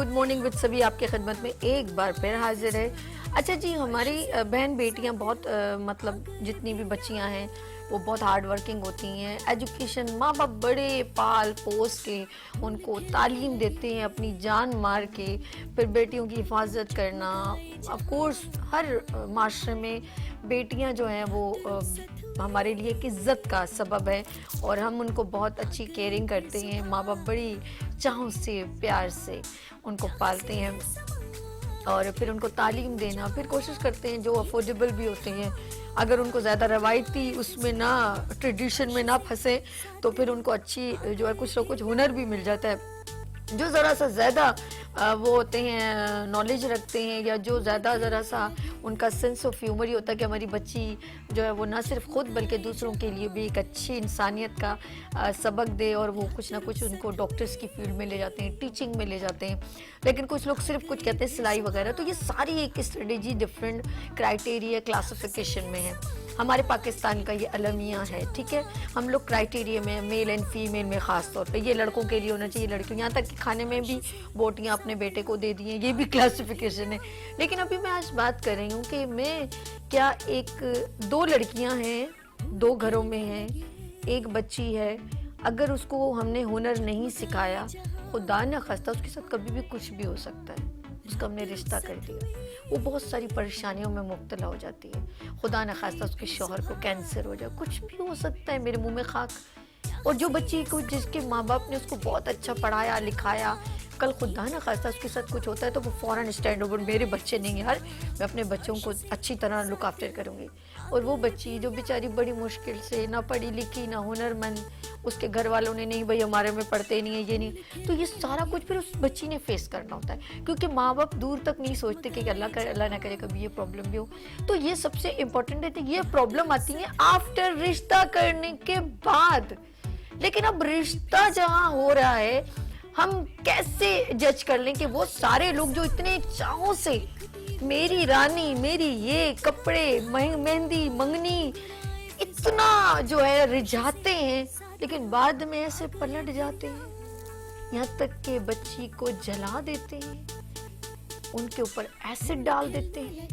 Good morning with سبھی آپ کی خدمت میں ایک بار پھر حاضر ہے. اچھا جی, ہماری بہن بیٹیاں بہت مطلب جتنی بھی بچیاں ہیں وہ بہت ہارڈ ورکنگ ہوتی ہیں. ایجوکیشن ماں باپ بڑے پال پوس کے ان کو تعلیم دیتے ہیں اپنی جان مار کے, پھر بیٹیوں کی حفاظت کرنا. آف کورس ہر معاشرے میں بیٹیاں جو ہیں وہ ہمارے لیے ایک عزت کا سبب ہے اور ہم ان کو بہت اچھی کیئرنگ کرتے ہیں. ماں باپ بڑی چاہوں سے پیار سے ان کو پالتے ہیں اور پھر ان کو تعلیم دینا, پھر کوشش کرتے ہیں جو افورڈیبل بھی ہوتے ہیں. اگر ان کو زیادہ روایتی اس میں نہ ٹریڈیشن میں نہ پھنسے تو پھر ان کو اچھی جو ہے کچھ نہ کچھ ہنر بھی مل جاتا ہے. جو ذرا سا زیادہ وہ ہوتے ہیں نالج رکھتے ہیں یا جو زیادہ ذرا سا ان کا سینس آف ہیومر ہی ہوتا ہے کہ ہماری بچی جو ہے وہ نہ صرف خود بلکہ دوسروں کے لیے بھی ایک اچھی انسانیت کا سبق دے, اور وہ کچھ نہ کچھ ان کو ڈاکٹرز کی فیلڈ میں لے جاتے ہیں, ٹیچنگ میں لے جاتے ہیں. لیکن کچھ لوگ صرف کچھ کہتے ہیں سلائی وغیرہ. تو یہ ساری ایک اسٹریٹجی ڈفرینٹ کرائٹیریا کلاسیفیکیشن میں ہے. ہمارے پاکستان کا یہ المیہ ہے, ٹھیک ہے. ہم لوگ کرائٹیریا میں میل اینڈ فیمیل میں خاص طور پہ یہ لڑکوں کے لیے ہونا چاہیے, لڑکیوں, یہاں تک کہ کھانے میں بھی بوٹیاں اپنے بیٹے کو دے دی ہیں, یہ بھی کلاسیفیکیشن ہے. لیکن ابھی میں آج بات کر رہی ہوں کہ میں کیا ایک دو لڑکیاں ہیں, دو گھروں میں ہیں, ایک بچی ہے, اگر اس کو ہم نے ہنر نہیں سکھایا, خدا نہ خواستہ اس کے ساتھ کبھی بھی کچھ بھی ہو سکتا ہے. اس کا ہم نے رشتہ کر دیا, وہ بہت ساری پریشانیوں میں مبتلا ہو جاتی ہے. خدا نہ خواستہ اس کے شوہر کو کینسر ہو جائے, کچھ بھی ہو سکتا ہے, میرے منہ میں خاک. اور جو بچی کو جس کے ماں باپ نے اس کو بہت اچھا پڑھایا لکھایا, کل خدا نہ خواستہ اس کے ساتھ کچھ ہوتا ہے تو وہ فوراً اسٹینڈ اوور, میرے بچے نہیں یار, میں اپنے بچوں کو اچھی طرح لک آفٹر کروں گی. اور وہ بچی جو بیچاری بڑی مشکل سے نہ پڑھی لکھی نہ ہنر مند, اس کے گھر والوں نے نہیں بھائی ہمارے میں پڑھتے نہیں ہیں, یہ نہیں, تو یہ سارا کچھ پھر اس بچی نے فیس کرنا ہوتا ہے, کیونکہ ماں باپ دور تک نہیں سوچتے کہ اللہ نہ کرے کبھی یہ پرابلم بھی ہو. تو یہ سب سے امپورٹنٹ ہے کہ یہ پرابلم آتی ہے آفٹر رشتہ کرنے کے بعد. لیکن اب رشتہ جہاں ہو رہا ہے, ہم کیسے جج کر لیں کہ وہ سارے لوگ جو اتنے چاہوں سے میری رانی, میری یہ کپڑے, مہندی, منگنی اتنا جو ہے رجھاتے ہیں, لیکن بعد میں ایسے پلٹ جاتے ہیں, یہاں تک کہ بچی کو جلا دیتے ہیں, ان کے اوپر ایسڈ ڈال دیتے ہیں,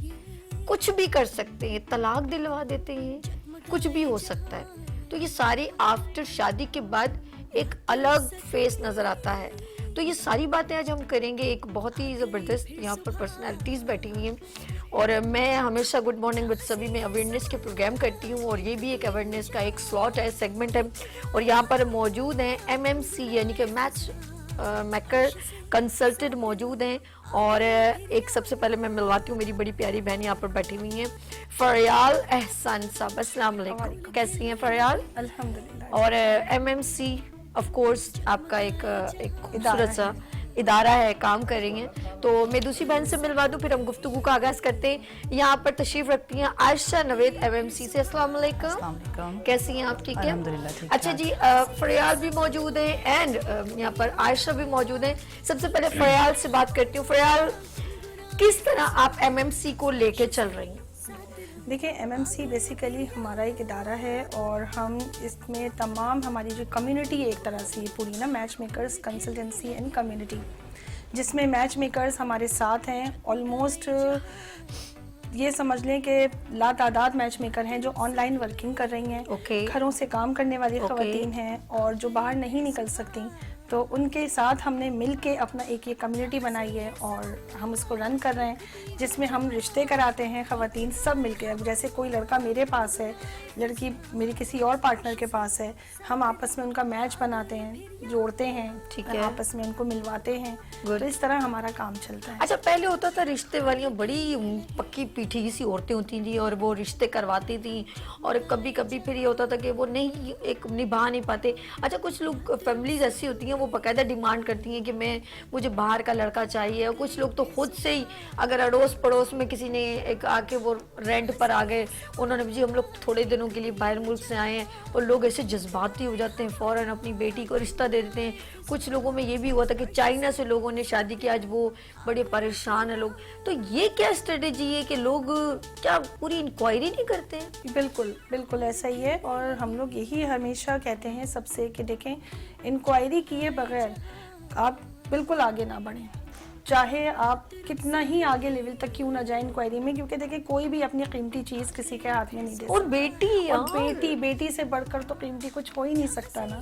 کچھ بھی کر سکتے ہیں, طلاق دلوا دیتے ہیں, کچھ بھی ہو سکتا ہے. تو یہ ساری آفٹر شادی کے بعد ایک الگ فیس نظر آتا ہے. تو یہ ساری باتیں آج ہم کریں گے. ایک بہت ہی زبردست یہاں پر پرسنالٹیز بیٹھی ہوئی ہیں, اور میں ہمیشہ گڈ مارننگ وتھ سبھی میں اویئرنیس کے پروگرام کرتی ہوں, اور یہ بھی ایک اویئرنیس کا ایک سلاٹ ہے, سیگمنٹ ہے. اور یہاں پر موجود ہیں MMC یعنی کہ میچ میکر کنسلٹنٹ موجود ہیں. اور ایک سب سے پہلے میں ملواتی ہوں, میری بڑی پیاری بہن یہاں پر بیٹھی ہوئی ہیں, فریال احسان صاحب. السلام علیکم, کیسی ہیں فریال؟ الحمدللہ. اور MMC آف کورس آپ کا ایک خوبصورت سا ادارہ ہے, کام کر رہی ہیں. تو میں دوسری بہن سے ملوا دوں, پھر ہم گفتگو کا آغاز کرتے ہیں. یہاں پر تشریف رکھتی ہیں عائشہ نوید MMC سے. السلام علیکم, کیسی ہیں آپ؟ ٹھیک ہے, اچھا جی. فریال بھی موجود ہیں اینڈ یہاں پر عائشہ بھی موجود ہیں. سب سے پہلے فریال سے بات کرتی ہوں. فریال, کس طرح آپ MMC کو لے کے چل رہی ہیں؟ دیکھیں, MMC بیسیکلی ہمارا ایک ادارہ ہے, اور ہم اس میں تمام ہماری جو کمیونٹی ہے ایک طرح سے پوری نا, match makers consultancy and community, جس میں میچ میکرز ہمارے ساتھ ہیں. آلموسٹ یہ سمجھ لیں کہ لا تعداد میچ میکر ہیں جو آن لائن ورکنگ کر رہی ہیں, گھروں سے کام کرنے والی خواتین ہیں اور جو باہر نہیں نکل سکتی. تو ان کے ساتھ ہم نے مل کے اپنا ایک یہ کمیونٹی بنائی ہے, اور ہم اس کو رن کر رہے ہیں, جس میں ہم رشتے کراتے ہیں خواتین سب مل کے. اب جیسے کوئی لڑکا میرے پاس ہے, لڑکی میری کسی اور پارٹنر کے پاس ہے, ہم آپس میں ان کا میچ بناتے ہیں, جوڑتے ہیں, ٹھیک ہے, آپس میں ان کو ملواتے ہیں. تو اس طرح ہمارا کام چلتا ہے. اچھا, پہلے ہوتا تھا رشتے والیاں بڑی پکی پیٹھی سی عورتیں ہوتی تھیں اور وہ رشتے کرواتی تھیں, اور کبھی کبھی پھر یہ ہوتا تھا کہ وہ نہیں ایک نبھا نہیں پاتے. اچھا, کچھ لوگ فیملیز ایسی ہوتی ہیں وہ باقاعدہ ڈیمانڈ کرتی ہیں کہ مجھے باہر کا لڑکا چاہیے, اور کچھ لوگ تو خود سے ہی اگر اڑوس پڑوس میں کسی نے ایک آ کے وہ رینٹ پر آ گئے, انہوں نے جی ہم لوگ تھوڑے دنوں کے لیے باہر ملک سے آئے ہیں, اور لوگ ایسے جذباتی ہو جاتے ہیں, فوراً اپنی بیٹی کو رشتہ دے دیتے ہیں. کچھ لوگوں میں یہ بھی ہوا تھا کہ چائنا سے لوگوں نے شادی کی, آج وہ بڑے پریشان ہیں لوگ. تو یہ کیا اسٹریٹجی ہے کہ لوگ کیا پوری انکوائری نہیں کرتے ہیں؟ بالکل بالکل ایسا ہی ہے, اور ہم لوگ یہی ہمیشہ کہتے ہیں سب سے کہ دیکھیں, انکوائری کیے بغیر آپ بالکل آگے نہ بڑھیں. چاہے آپ کتنا ہی آگے لیول تک کیوں نہ جائیں انکوائری میں, کیونکہ دیکھیں کوئی بھی اپنی قیمتی چیز کسی کے ہاتھ میں نہیں دے اور سکتا, بیٹی سے بڑھ کر تو قیمتی کچھ ہو ہی نہیں سکتا نا.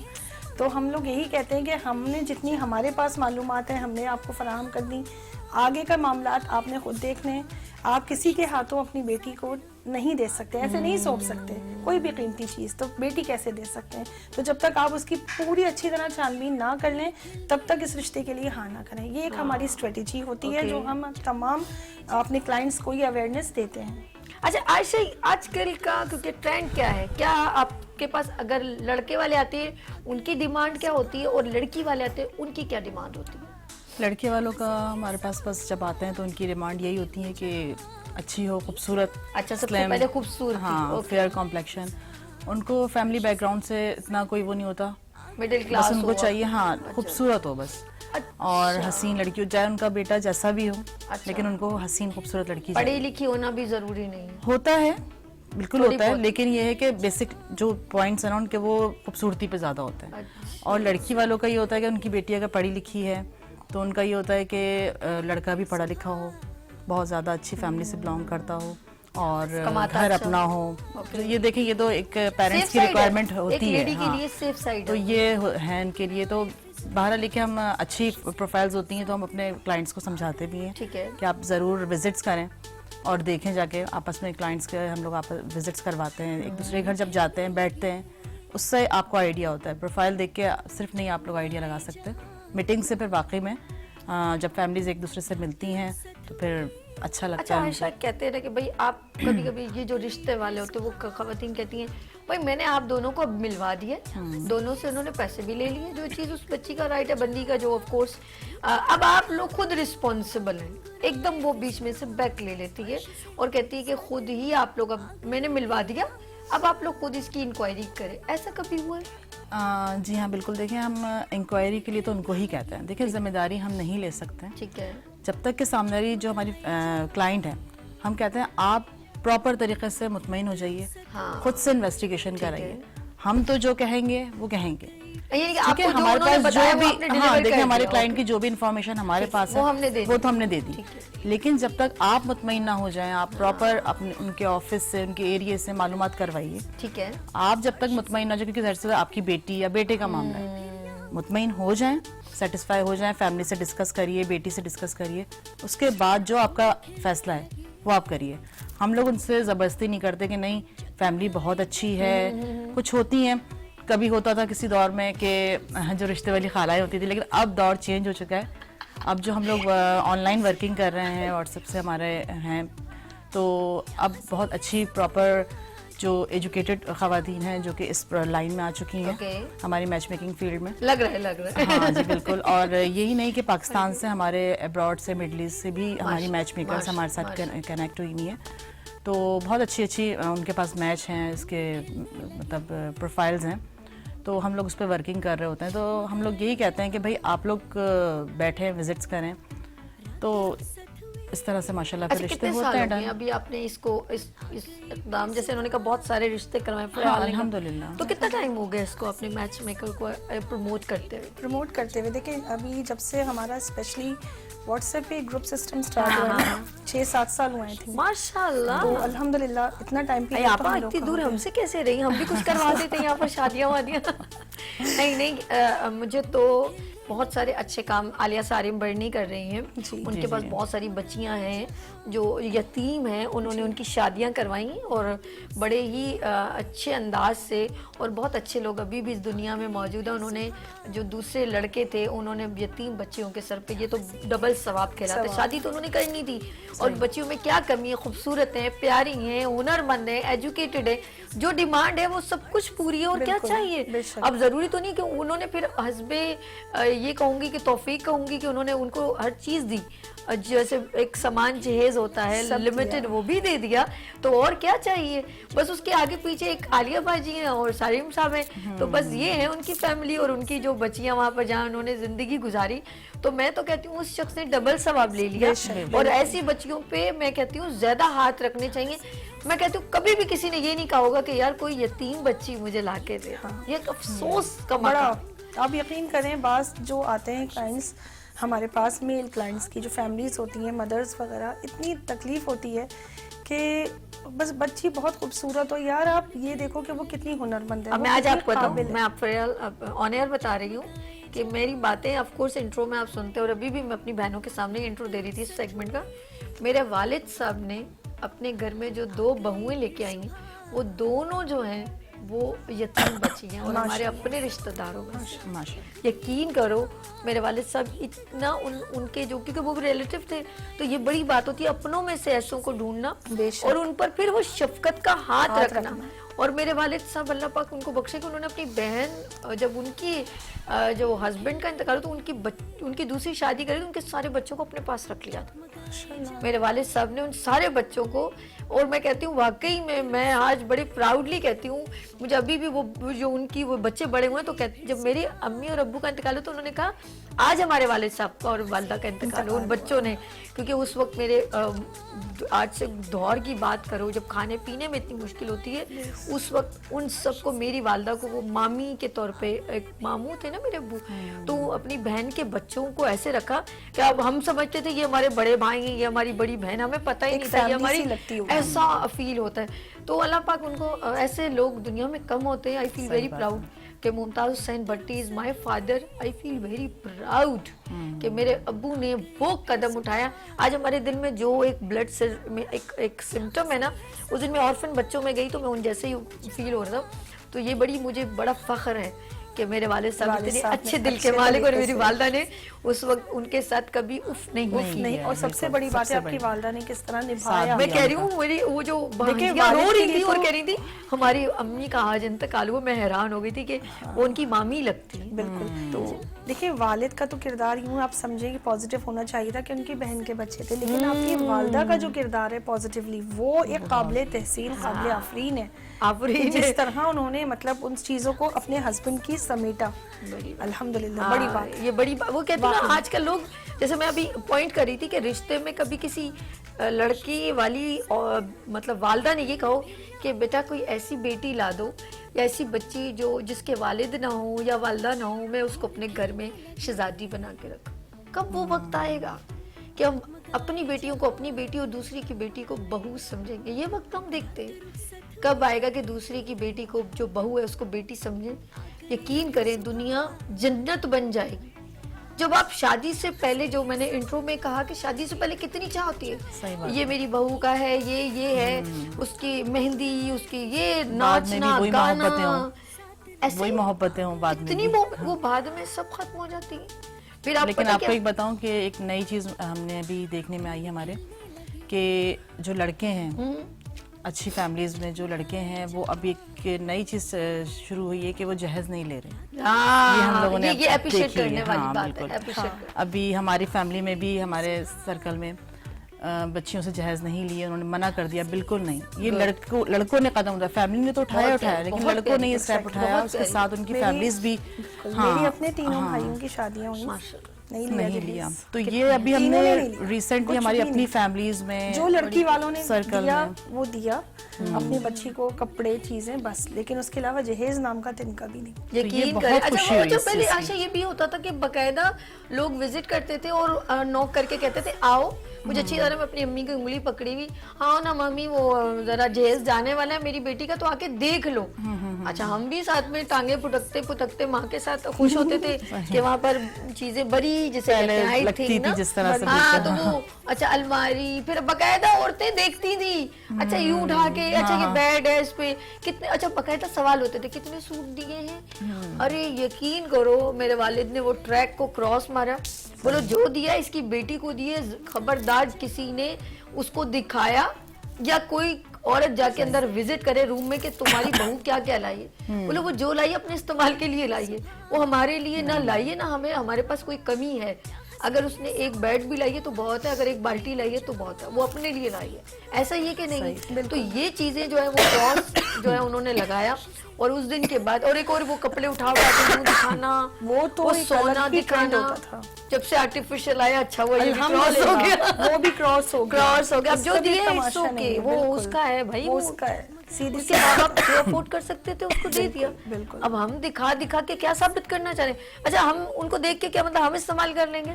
تو ہم لوگ یہی کہتے ہیں کہ ہم نے جتنی ہمارے پاس معلومات ہیں ہم نے آپ کو فراہم کر دی, آگے کا معاملات آپ نے خود دیکھنے ہیں. آپ کسی کے ہاتھوں اپنی بیٹی کو نہیں دے سکتے, ایسے نہیں سونپ سکتے کوئی بھی قیمتی چیز, تو بیٹی کیسے دے سکتے ہیں. تو جب تک آپ اس کی پوری اچھی طرح چھان بین نہ کر لیں تب تک اس رشتے کے لیے ہاں نہ کریں. یہ ایک ہماری اسٹریٹجی ہوتی ہے جو ہم تمام اپنے کلائنٹس کو یہ اویئرنیس دیتے ہیں. اچھا عائشہ, آج کل کا کیونکہ ٹرینڈ کیا ہے, کیا آپ کے پاس اگر لڑکے والے آتے ہیں ان کی ڈیمانڈ کیا ہوتی ہے اور لڑکی والے آتے ہیں ان کی کیا ڈیمانڈ ہوتی ہے؟ لڑکے والوں کا ہمارے پاس بس جب آتے ہیں تو ان کی ڈیمانڈ یہی ہوتی ہے کہ اچھی ہو, خوبصورت. اچھا, سب سے پہلے خوبصورت. ہاں, فیئر کمپلیکشن. ان کو فیملی بیک گراؤنڈ سے اتنا کوئی وہ نہیں ہوتا, مڈل کلاس بس ان کو چاہیے ہاں خوبصورت ہو بس, اور حسین لڑکی ہو, چاہے ان کا بیٹا جیسا بھی ہو لیکن ان کو حسین خوبصورت لڑکی پڑھی لکھی ہونا بھی ضروری نہیں ہوتا ہے. بالکل ہوتا ہے, لیکن یہ ہے کہ بیسک جو پوائنٹس ہیں نا ان کے وہ خوبصورتی پہ زیادہ ہوتے ہیں. اور لڑکی والوں کا یہ ہوتا ہے کہ ان کی بیٹی اگر پڑھی لکھی ہے تو ان کا یہ ہوتا ہے کہ لڑکا بھی پڑھا لکھا ہو, بہت زیادہ اچھی فیملی سے بلانگ کرتا ہو اور گھر اپنا ہو. یہ دیکھیں یہ تو ایک پیرنٹس کی ریکوائرمنٹ ہوتی ہے, تو یہ ہے ان کے لیے. تو بہرحال لے کے ہم اچھی پروفائلز ہوتی ہیں تو ہم اپنے کلائنٹس کو سمجھاتے بھی ہیں کہ آپ ضرور وزٹس کریں اور دیکھیں جا کے آپس میں. کلائنٹس کے ہم لوگ وزٹس کرواتے ہیں, ایک دوسرے کے گھر جب جاتے ہیں بیٹھتے ہیں, اس سے آپ کو آئیڈیا ہوتا ہے. پروفائل دیکھ کے صرف نہیں آپ لوگ آئیڈیا لگا سکتے, میٹنگ سے پھر واقعی میں جب فیملیز ایک دوسرے سے ملتی ہیں تو پھر اچھا لگتا ہے. اچھا عائشہ, کہتے ہیں نا کہ بھائی آپ کبھی کبھی یہ جو رشتے والے ہوتے ہیں وہ خواتین کہتی ہیں بھائی میں نے آپ دونوں کو اب ملوا دیا, دونوں سے انہوں نے پیسے بھی لے لیے, جو چیز اس بچی کا رائٹ ہے, بندی کا جو آف کورس, اب آپ لوگ خود رسپانسبل ہیں. ایک دم وہ بیچ میں سے بیک لے لیتی ہے اور کہتی ہے کہ خود ہی آپ لوگ, اب میں نے ملوا دیا, اب آپ لوگ خود اس کی انکوائری کریں. ایسا کبھی ہوا ہے؟ جی ہاں بالکل. دیکھیں ہم انکوائری کے لیے تو ان کو ہی کہتے ہیں. دیکھیں ذمہ داری ہم نہیں لے سکتے, ٹھیک ہے, جب تک کہ سامنے جو ہماری کلائنٹ ہے, ہم کہتے ہیں آپ پراپر طریقے سے مطمئن ہو جائیے, خود سے انویسٹیگیشن کرائیے. ہم تو جو کہیں گے وہ کہیں گے, ٹھیک ہے. ہمارے پاس جو بھی, ہاں دیکھیں ہمارے کلائنٹ کی جو بھی انفارمیشن ہمارے پاس ہے وہ تو ہم نے دے دی, لیکن جب تک آپ مطمئن نہ ہو جائیں, آپ پراپر اپنے ان کے آفس سے, ان کے ایریے سے معلومات کروائیے. ٹھیک ہے, آپ جب تک مطمئن نہ ہو جائیں, کیونکہ ظاہر سی بات آپ کی بیٹی یا بیٹے کا معاملہ ہے, مطمئن ہو جائیں, سیٹسفائی ہو جائیں, فیملی سے ڈسکس کریے, بیٹی سے ڈسکس کریے, اس کے بعد جو آپ کا فیصلہ ہے وہ آپ کریے. ہم لوگ ان سے زبردستی نہیں کرتے کہ نہیں فیملی بہت اچھی ہے. کچھ ہوتی ہیں, کبھی ہوتا تھا کسی دور میں کہ جو رشتے والی خالائیں ہوتی تھی, لیکن اب دور چینج ہو چکا ہے. اب جو ہم لوگ آن لائن ورکنگ کر رہے ہیں, واٹس ایپ سے ہمارے ہیں, تو اب بہت اچھی پراپر جو ایجوکیٹڈ خواتین ہیں جو کہ اس لائن میں آ چکی ہیں ہماری میچ میکنگ فیلڈ میں. لگ رہا ہے ہاں جی بالکل. اور یہی نہیں کہ پاکستان سے, ہمارے ابراڈ سے, مڈل ایسٹ سے بھی ہماری میچ میکرز ہمارے ساتھ کنیکٹ ہوئی ہوئی ہیں. تو بہت اچھی ان کے پاس میچ ہیں, اس کے مطلب پروفائلز ہیں, تو ہم لوگ اس پہ ورکنگ کر رہے ہوتے ہیں. تو ہم لوگ یہی کہتے ہیں کہ بھائی آپ لوگ بیٹھیں, وزٹس کریں, تو اس طرح سے ماشاءاللہ پھر رشتے ہوتے ہیں. ابھی آپ نے اس کو اس اقدام, جیسے انہوں نے کہا بہت سارے رشتے کروائے, الحمدللہ. تو کتنا ٹائم ہو گیا اس کو اپنے میچ میکر کو پروموٹ کرتے ہوئے؟ دیکھیں ابھی جب سے ہمارا اسپیشلی واٹس ایپ پہ گروپ سسٹم سٹارٹ ہوا ہے 6-7 سال ہوئے تھے ماشاءاللہ. تو الحمدللہ اتنا ٹائم پہ آپ اتنی دور ہم سے کیسے رہی, ہم بھی کچھ کروا دیتے یہاں پر شادیاں وادیاں. نہیں, مجھے تو بہت سارے اچھے کام عالیہ سارم برنی کر رہی ہیں, ان کے پاس بہت ساری بچیاں ہیں جو یتیم ہیں, انہوں نے ان کی شادیاں کروائیں اور بڑے ہی اچھے انداز سے, اور بہت اچھے لوگ ابھی بھی اس دنیا میں موجود ہیں. انہوں نے جو دوسرے لڑکے تھے انہوں نے یتیم بچیوں کے سر پہ, یہ تو ڈبل ثواب کہلاتا ہے. شادی تو انہوں نے کرنی تھی, اور بچیوں میں کیا کمی ہے, خوبصورت ہیں, پیاری ہیں, ہنر مند ہیں, ایجوکیٹڈ ہے, جو ڈیمانڈ ہے وہ سب کچھ پوری ہے, اور کیا چاہیے. اب ضروری تو نہیں کہ انہوں نے پھر حسب یہ کہوں گی کہ توفیق کہوں گی کہ انہوں نے ان کو ہر چیز دی, جیسے ایک سامان جہیز ہوتا ہے لمیٹڈ, وہ بھی دے دیا, تو اور کیا چاہیے. بس اس کے آگے پیچھے ایک عالیہ باجی ہیں اور سارم صاحب ہیں, تو بس یہ ہے ان کی فیملی اور ان کی جو بچیاں وہاں پر جہاں انہوں نے زندگی گزاری. تو میں تو کہتی ہوں اس شخص نے ڈبل ثواب لے لیا, اور ایسی بچیوں پہ میں کہتی ہوں زیادہ ہاتھ رکھنے چاہیے. میں کہتی ہوں کبھی بھی کسی نے یہ نہیں کہا ہوگا کہ یار کوئی یتیم بچی مجھے لا کے دے, یہ افسوس کا بڑا. آپ یقین کریں بعض جو آتے ہیں کلائنٹس ہمارے پاس میل کلائنٹس کی جو فیملیز ہوتی ہیں مدرس وغیرہ اتنی تکلیف ہوتی ہے کہ بس بچی بہت خوبصورت ہو یار آپ یہ دیکھو کہ وہ کتنی ہنرمند ہے. اب میں آج آپ کو بتاؤں, میں آپ آن ایئر بتا رہی ہوں کہ میری باتیں آف کورس انٹرو میں آپ سنتے, اور ابھی بھی میں اپنی بہنوں کے سامنے انٹرو دے رہی تھی اس سیگمنٹ کا. میرے والد صاحب نے اپنے گھر میں جو 2 بہویں لے کے آئی ہیں وہ دونوں جو ہیں وہ یتیم بچی ہیں اور ہمارے اپنے رشتہ داروں میں. یقین کرو میرے والد صاحب اتنا ان کے جو, کیونکہ وہ ریلیٹیو تھے, تو یہ بڑی بات ہوتی ہے اپنوں میں سے ایسوں کو ڈھونڈنا اور ان پر پھر وہ شفقت کا ہاتھ رکھنا. اور میرے والد صاحب اللہ پاک ان کو بخشے کہ انہوں نے اپنی بہن, جب ان کی جو ہسبینڈ کا انتقال تو ان کی دوسری شادی کری تو ان کے سارے بچوں کو اپنے پاس رکھ لیا تھا میرے والد صاحب نے, ان سارے بچوں کو. اور میں کہتی ہوں واقعی میں آج بڑے پراؤڈلی کہتی ہوں, مجھے ابھی بھی وہ جو ان کی وہ بچے بڑے ہوئے تو جب میری امی اور ابو کا انتقال ہو تو انہوں نے کہا آج ہمارے والد صاحب کا اور والدہ کا انتقال ہو, ان بچوں نے, کیونکہ اس وقت میرے آج سے دور کی بات کرو جب کھانے پینے میں اتنی مشکل ہوتی ہے, اس وقت ان سب کو میری والدہ کو وہ مامی کے طور پہ, ایک ماموں تھے نا میرے ابو, تو اپنی بہن کے بچوں کو ایسے رکھا کہ اب ہم سمجھتے تھے یہ ہمارے بڑے بھائی ہیں, یہ ہماری بڑی بہن, ہمیں پتہ ہی نہیں تھا یہ ہماری, ایسا فیل ہوتا ہے. تو اللہ پاک ان کو, ایسے لوگ دنیا میں کم ہوتے ہیں. آئی فیل ویری پراؤڈ کہ Mumtaz Hussain Butt is my father. I feel very proud کہ میرے ابو نے وہ قدم اٹھایا. آج ہمارے دل میں جو ایک بلڈ میں ایک سمٹم ہے نا, اس دن میں آرفن بچوں میں گئی تو میں ان جیسے ہی فیل ہو رہا تھا. تو یہ مجھے بڑا فخر ہے کہ میرے والد صاحب اتنے اچھے دل کے مالک, اور میری والدہ نے اس وقت ان کے ساتھ کبھی اف نہیں. اور سب سے بڑی بات ہے آپ کی والدہ نے کس طرح نبھایا. میں کہہ رہی ہوں میری وہ جو بہنیاں رو رہی تھی اور کہہ رہی تھی ہماری امی کا آج انتقال ہوا, میں حیران ہو گئی تھی کہ وہ ان کی مامی لگتی. بالکل. تو دیکھیں والد کا تو کردار یوں آپ سمجھیں کہ پازیٹیو ہونا چاہیے تھا کہ ان کی بہن کے بچے تھے, لیکن آپ کی والدہ کا جو کردار ہے پازیٹیولی وہ ایک قابل تحسین, قابل آفرین ہے. جس طرح انہوں نے مطلب ان چیزوں کو اپنے ہسبینڈ کی سمیٹا, الحمدللہ بڑی بات. یہ بڑی بات, وہ کہتے ہیں نا آج کل لوگ, جیسے میں ابھی پوائنٹ کر رہی تھی کہ رشتے میں کبھی کسی لڑکی والی مطلب والدہ نے یہ کہو کہ بیٹا کوئی ایسی بیٹی لا دو یا ایسی بچی جو جس کے والد نہ ہو یا والدہ نہ ہو, میں اس کو اپنے گھر میں شہزادی بنا کے رکھوں. کب وہ وقت آئے گا کہ ہم اپنی بیٹیوں کو اپنی بیٹی اور دوسری کی بیٹی کو بہو سمجھیں گے؟ یہ وقت ہم دیکھتے ہیں. کب آئے گا کہ دوسری کی بیٹی کو جو بہو ہے اس کو بیٹی سمجھیں؟ یقین کریں دنیا جنت بن جائے گی. جب آپ شادی سے پہلے, جو میں نے انٹرو میں کہا کہ شادی سے پہلے کتنی چاہ ہوتی ہے, یہ میری بہو کا ہے, یہ ہے, اس کی مہندی, اس کی یہ ناچنا گانا, وہی محبتیں ہوں بعد میں, وہ بعد میں سب ختم ہو جاتی ہیں. پھر لیکن آپ کو ایک بتاؤں کہ ایک نئی چیز ہم نے ابھی دیکھنے میں آئی ہمارے, کہ جو لڑکے ہیں اچھی فیملیز میں جو لڑکے ہیں وہ ابھی ایک نئی چیز شروع ہوئی ہے کہ وہ جہیز نہیں لے رہے. یہ ہم لوگوں نے دیکھی ہے. ہاں بالکل. ابھی ہماری فیملی میں بھی ہمارے سرکل میں بچیوں سے جہیز نہیں لیے, انہوں نے منع کر دیا, بالکل نہیں. یہ لڑکوں نے قدم اٹھایا, فیملی نے تو اٹھایا لیکن لڑکوں نے یہ اسٹیپ اٹھایا, اس کے ساتھ ان کی فیملیز بھی. میری اپنے تینوں بھائیوں کی شادیاں ہوئی, نہیں لیا. تو یہ ابھی ہم نے ریسنٹلی ہماری اپنی فیملیز میں جو لڑکی والوں نے دیا وہ دیا اپنی بچی کو کپڑے چیزیں بس, لیکن اس کے علاوہ جہیز نام کا تنکا بھی نہیں. یقین کریں. اچھا وہ جو پہلے آشا یہ بھی ہوتا تھا کہ باقاعدہ لوگ وزٹ کرتے تھے اور نوک کر کے کہتے تھے آؤ. مجھے اچھی طرح میں اپنی امی کی انگلی پکڑی ہوئی, ہاں نا ممی وہ ذرا جہیز جانے والا ہے میری بیٹی کا تو آ کے دیکھ لو. اچھا ہم بھی ساتھ میں ٹانگیں پٹکتے ماں کے ساتھ خوش ہوتے تھے کہ وہاں پر چیزیں بڑی جیسے لگتی تھی جس طرح سے. ہاں تو وہ اچھا الماری, پھر باقاعدہ عورتیں دیکھتی تھی, اچھا یوں اٹھا کے, اچھا یہ بیڈ ہے اس پہ کتنے, اچھا باقاعدہ سوال ہوتے تھے کتنے سوٹ دیے ہیں. ارے یقین کرو میرے والد نے وہ ٹریک کو کراس مارا, بولو جو دیا اس کی بیٹی کو دیے, خبردار کسی نے اس کو دکھایا یا کوئی عورت جا کے اندر وزٹ کرے روم میں کہ تمہاری بہو کیا کیا لائیے, بولو وہ جو لائیے اپنے استعمال کے لیے لائیے, وہ ہمارے لیے نہ لائیے نہ ہمیں ہمارے پاس کوئی کمی ہے. اگر اس نے ایک بیڈ بھی لائیے تو بہت ہے, اگر ایک بالٹی لائیے تو بہت ہے, وہ اپنے لیے لائیے. ایسا یہ کہ نہیں. تو یہ چیزیں جو ہے وہ کراس جو ہے انہوں نے لگایا, اور اس دن کے بعد اور ایک اور وہ کپڑے اٹھا کے منہ دکھانا, وہ تو سونا دکھانا, جب سے آرٹیفیشل آیا اچھا ہوا یہ کراس ہو گیا, وہ بھی کراس ہو گیا. اب جو دیا ہے وہ اس کا ہے بھائی, وہ اس کا ہے. اس کے ماں باپ جو افورڈ کر سکتے تھے اس کو دے دیا. اب ہم دکھا کے کیا ثابت کرنا چاہ رہے ہیں؟ اچھا ہم ان کو دیکھ کے کیا مطلب ہم استعمال کر لیں گے؟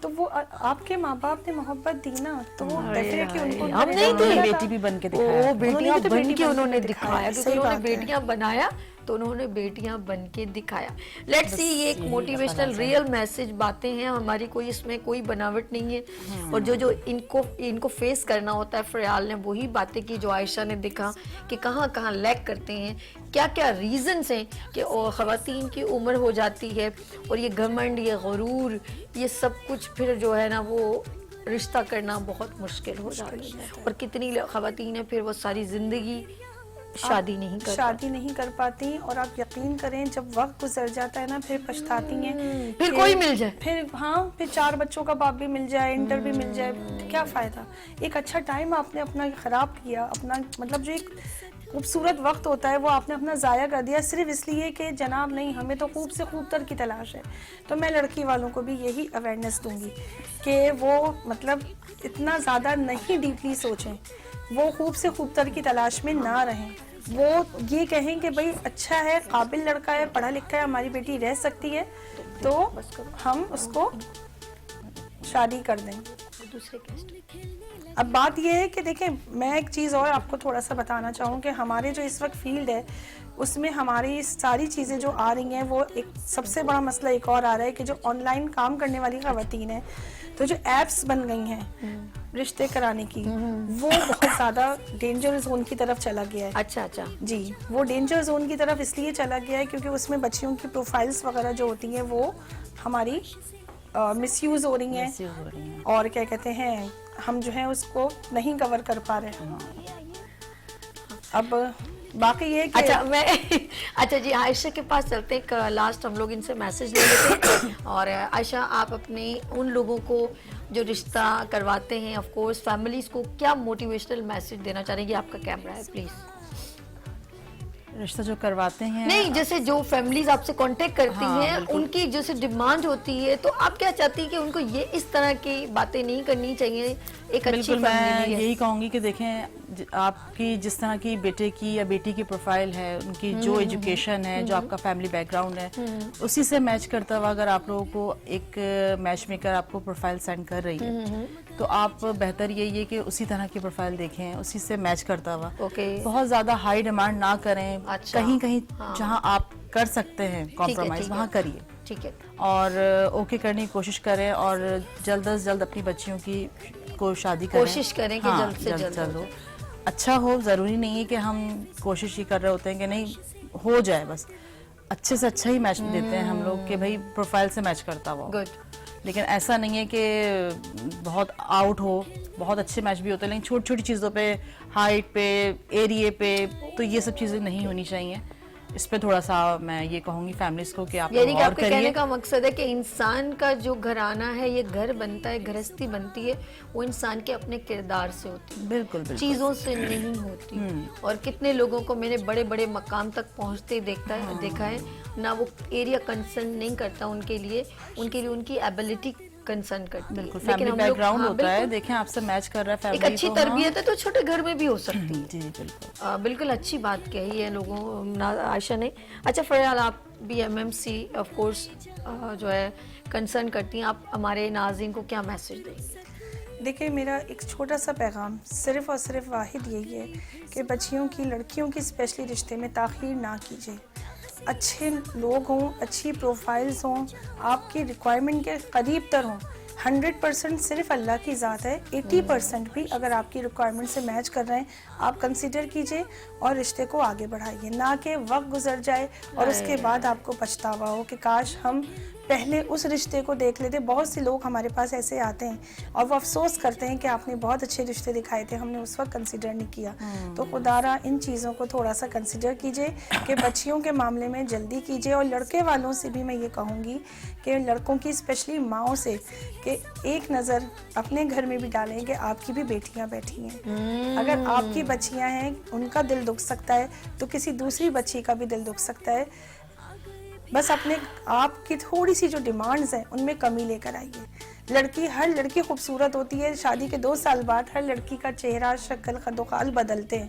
تو وہ آپ کے ماں باپ نے محبت دی نا تو وہ ڈیفینیٹلی ان کو ہم نہیں تھے بیٹی بھی بن کے دکھایا. وہ بیٹیاں انہوں نے تو بن بیٹی کے بن انہوں نے کے دکھایا, دکھایا. کیونکہ صحیح انہوں نے بات ہے. بیٹیاں بنایا تو انہوں نے بیٹیاں بن کے دکھایا. لیٹس سی, یہ ایک موٹیویشنل ریئل میسج باتیں ہیں ہماری, کوئی اس میں کوئی بناوٹ نہیں ہے. اور جو ان کو فیس کرنا ہوتا ہے, فریال نے وہی باتیں کی جو عائشہ نے دکھا کہ کہاں کہاں لیک کرتے ہیں, کیا کیا ریزنز ہیں کہ خواتین کی عمر ہو جاتی ہے اور یہ گھمنڈ, یہ غرور, یہ سب کچھ پھر جو ہے نا وہ رشتہ کرنا بہت مشکل ہو جاتا ہے. اور کتنی خواتین ہیں پھر وہ ساری زندگی شادی نہیں کر پاتی, اور آپ یقین کریں جب وقت گزر جاتا ہے نا پھر پچھتاتی ہیں پھر کوئی مل جائے, پھر 4 بچوں کا باپ بھی مل جائے, انٹر بھی مل جائے, کیا فائدہ. ایک اچھا ٹائم آپ نے اپنا خراب کیا, اپنا مطلب جو ایک خوبصورت وقت ہوتا ہے وہ آپ نے اپنا ضائع کر دیا صرف اس لیے کہ جناب نہیں ہمیں تو خوب سے خوب تر کی تلاش ہے. تو میں لڑکی والوں کو بھی یہی اویئرنیس دوں گی کہ وہ مطلب اتنا زیادہ نہیں ڈیپلی سوچیں, وہ خوب سے خوب تر کی تلاش میں نہ رہیں. وہ یہ کہیں کہ بھئی اچھا ہے, قابل لڑکا ہے, پڑھا لکھا ہے, ہماری بیٹی رہ سکتی ہے تو ہم اس کو شادی کر دیں. اب بات یہ ہے کہ دیکھیں, میں ایک چیز اور آپ کو تھوڑا سا بتانا چاہوں کہ ہمارے جو اس وقت فیلڈ ہے اس میں ہماری ساری چیزیں جو آ رہی ہیں, وہ ایک سب سے بڑا مسئلہ ایک اور آ رہا ہے کہ جو آن لائن کام کرنے والی خواتین ہیں, تو جو ایپس بن گئی ہیں رشتے کرانے کی, وہ بہت زیادہ ڈینجر زون کی طرف چلا گیا ہے. اچھا جی, وہ ڈینجر زون کی طرف اس لیے چلا گیا ہے کیونکہ اس میں بچیوں کی پروفائلز وغیرہ جو ہوتی ہیں وہ ہماری مس یوز ہو رہی ہیں, اور کیا کہتے ہیں ہم جو ہیں اس کو نہیں کور کر پا رہے ہیں. اب باقی یہ کہ اچھا جی, عائشہ کے پاس چلتے ہیں, لاسٹ ہم لوگ ان سے میسج لے لیتے ہیں. اور عائشہ, آپ اپنے ان لوگوں کو جو رشتہ کرواتے ہیں, آف کورس فیملیز کو, کیا موٹیویشنل میسج دینا چاہ رہے ہیں؟ یہ آپ کا کیمرہ ہے پلیز. رشتہ جو کرواتے ہیں نہیں, جیسے جو فیملیز آپ سے کانٹیکٹ کرتی ہیں ان کی جیسے ڈیمانڈ ہوتی ہے, تو آپ کیا چاہتی ہیں کہ ان کو یہ اس طرح کی باتیں نہیں کرنی چاہیے؟ ایک اچھی بالکل, میں یہی کہوں گی کہ دیکھیں, آپ کی جس طرح کی بیٹے کی یا بیٹی کی پروفائل ہے, ان کی جو ایجوکیشن ہے, جو آپ کا فیملی بیک گراؤنڈ ہے, اسی سے میچ کرتا ہوا اگر آپ لوگوں کو ایک میچ میکر آپ کو پروفائل سینڈ کر رہی ہے, تو آپ بہتر یہی ہے کہ اسی طرح کی پروفائل دیکھیں, اسی سے میچ کرتا ہوا. بہت زیادہ ہائی ڈیمانڈ نہ کریں, کہیں کہیں جہاں آپ کر سکتے ہیں کمپرومائز وہاں کریے, ٹھیک ہے, اور اوکے کرنے کی کوشش کریں, اور جلد از جلد اپنی بچیوں کی کو شادی کریں, کوشش کریں کہ جلد سے جلد ہو. اچھا ہو, ضروری نہیں ہے کہ ہم کوشش ہی کر رہے ہوتے ہیں کہ نہیں ہو جائے, بس اچھے سے اچھا ہی میچ دیتے ہیں ہم لوگ کہ بھائی پروفائل سے میچ کرتا ہوا. گڈ. لیکن ایسا نہیں ہے کہ بہت آؤٹ ہو, بہت اچھے میچ بھی ہوتے ہیں لیکن چھوٹی چھوٹی چیزوں پہ, ہائٹ پہ, ایریے پہ, تو یہ سب چیزیں نہیں ہونی چاہیے. اس پہ تھوڑا سا میں یہ کہوں گی فیملیز کو کہ آپ یعنی کہ غور آپ کے کریے. کہنے کا مقصد ہے کہ انسان کا جو گھرانہ ہے, یہ گھر بنتا ہے, گھرستی بنتی ہے, وہ انسان کے اپنے کردار سے ہوتی ہے, بالکل چیزوں سے نہیں ہوتی. اور کتنے لوگوں کو میں نے بڑے بڑے مقام تک پہنچتے دیکھا ہے, نہ وہ ایریا کنسرن نہیں کرتا ان کے لیے ان کی ایبلٹی کنسرن کرتی ہے. بالکل, فیملی بیک گراؤنڈ ہوتا ہے, دیکھیں آپ سے میچ کر رہا ہے فیملی, ایک اچھی تربیت ہے تو چھوٹے گھر میں بھی ہو سکتی ہے. جی بالکل, بالکل اچھی بات کہی ہے لوگوں عائشہ نے. اچھا فریال, آپ بھی MMC آف کورس جو ہے کنسرن کرتی ہیں, آپ ہمارے ناظرین کو کیا میسج دیں گے؟ دیکھیں, میرا ایک چھوٹا سا پیغام صرف اور صرف واحد یہی ہے کہ بچیوں کی, لڑکیوں کی اسپیشلی رشتے میں تاخیر نہ کیجیے. اچھے لوگ ہوں, اچھی پروفائلز ہوں, آپ کی ریکوائرمنٹ کے قریب تر ہوں. 100% صرف اللہ کی ذات ہے, 80% بھی اگر آپ کی ریکوائرمنٹ سے میچ کر رہے ہیں آپ کنسیڈر کیجئے اور رشتے کو آگے بڑھائیے, نہ کہ وقت گزر جائے اور اس کے بعد آپ کو پچھتاوا ہو کہ کاش ہم پہلے اس رشتے کو دیکھ لیتے. بہت سے لوگ ہمارے پاس ایسے آتے ہیں اور وہ افسوس کرتے ہیں کہ آپ نے بہت اچھے رشتے دکھائے تھے, ہم نے اس وقت کنسیڈر نہیں کیا. تو خدا را ان چیزوں کو تھوڑا سا کنسیڈر کیجئے کہ بچیوں کے معاملے میں جلدی کیجئے. اور لڑکے والوں سے بھی میں یہ کہوں گی کہ لڑکوں کی اسپیشلی ماؤں سے کہ ایک نظر اپنے گھر میں بھی ڈالیں کہ آپ کی بھی بیٹیاں بیٹھی ہیں. اگر آپ کی بچیاں ہیں, ان کا دل دکھ سکتا ہے تو کسی دوسری بچی کا بھی دل دکھ سکتا ہے. بس اپنے آپ کی تھوڑی سی جو ڈیمانڈز ہیں ان میں کمی لے کر آئیے. ہر لڑکی خوبصورت ہوتی ہے, شادی کے 2 سال بعد ہر لڑکی کا چہرہ, شکل, خد و خال بدلتے ہیں.